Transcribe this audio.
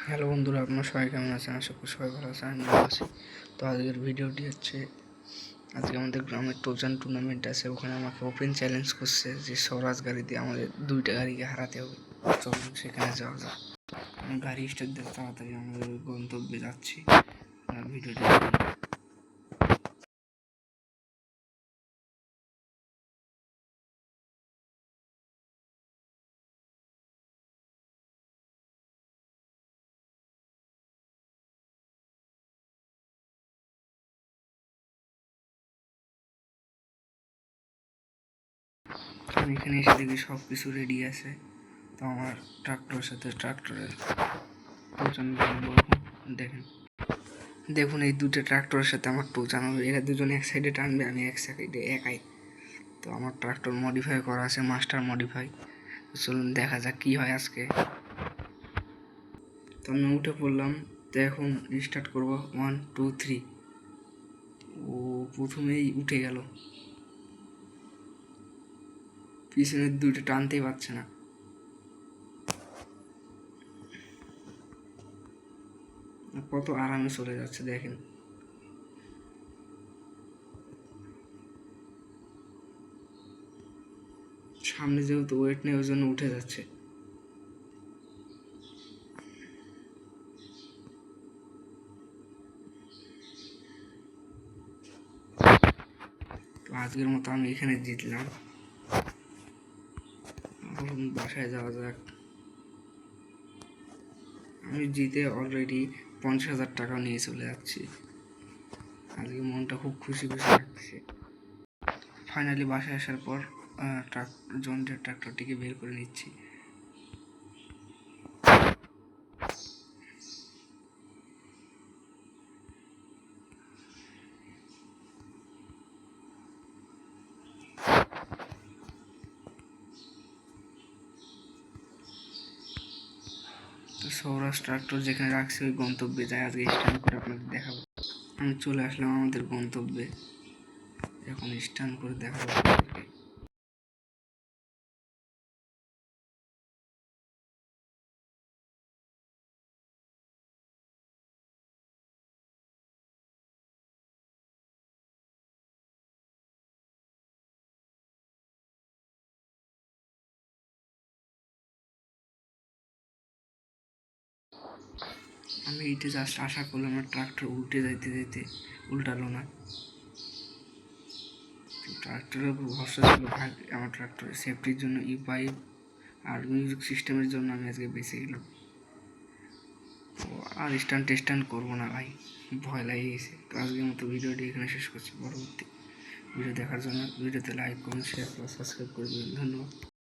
Hello বন্ধুরা, আপনার সবাই কেমন আছেন? আশা করি সবাই ভালো আছেন, আমি ভালো আছি। তো আজকের ভিডিওটি হচ্ছে, আজকে আমাদের গ্রামের টোজান টুর্নামেন্ট আছে। ওখানে আমাকে ওপেন চ্যালেঞ্জ করছে যে স্বরাজ গাড়ি দিয়ে আমাদের 2টা গাড়িকে হারাতে হবে। চলুন সেখানে যাওয়া যাক। আমি গাড়ি স্টার্ট দিয়ে তাড়াতাড়ি আমাদের ওই গন্তব্যে যাচ্ছি। ভিডিওটি দেখুন। আমি এখানে এসে দেখি সব কিছু রেডি আছে। তো আমার ট্রাক্টরের সাথে ট্রাক্টরের দেখেন দেখুন এই 2টা ট্রাক্টরের সাথে আমার টোচান হবে। এরা দুজন এক সাইডে টানবে, আমি এক সাইডে একাই। তো আমার ট্রাক্টর মডিফাই করা আছে, মাস্টার মডিফাই। চলুন দেখা যাক কি হয় আজকে। তো আমি উঠে পড়লাম। তো এখন স্টার্ট করবো 1 2 3। ও প্রথমেই উঠে গেল, পিছনের 2টা টানতেই পারছে না। কত আরামে চলে যাচ্ছে দেখেন। সামনে যেহেতু ওয়েট নেই, ওই জন্য উঠে যাচ্ছে। তো আজকের মতো আমি এখানে জিতলাম। এখন বাসায় যাওয়া যাক। আমি জিতে অলরেডি 50,000 টাকা নিয়ে চলে যাচ্ছি। আজকে মনটা খুব খুশি খুশি লাগছে। ফাইনালি বাসায় আসার পর জন্ডিয়ার ট্রাক্টরটিকে বের করে নিচ্ছি। সৌরাষ্ট্র ট্রাক্টর যেখানে রাখছি ওই গন্তব্যে যাই আজকে স্ট্যান্ড করে আপনাদের দেখাবো। আমি চলে আসলাম আমাদের গন্তব্যে, এখন স্ট্যান্ড করে দেখাবো আপনাদেরকে। আমি এইটা জাস্ট আশা করলাম আমার ট্রাক্টর উল্টে যাইতে যাইতে উল্টালো না। ট্রাক্টরের উপর ভরসা ছিল, ভাগ আমার ট্রাক্টরের সেফটির জন্য পাইপ আর মিউজিক সিস্টেমের জন্য আমি আজকে বেঁচে গেলাম। তো আর স্ট্যান্ড করবো না ভাই, ভয় লাগে গেছে। তো আজকের মতো ভিডিওটি এখানে শেষ করছি। পরবর্তী ভিডিও দেখার জন্য ভিডিওতে লাইক করুন, শেয়ার করুন, সাবস্ক্রাইব করে দেবেন। ধন্যবাদ।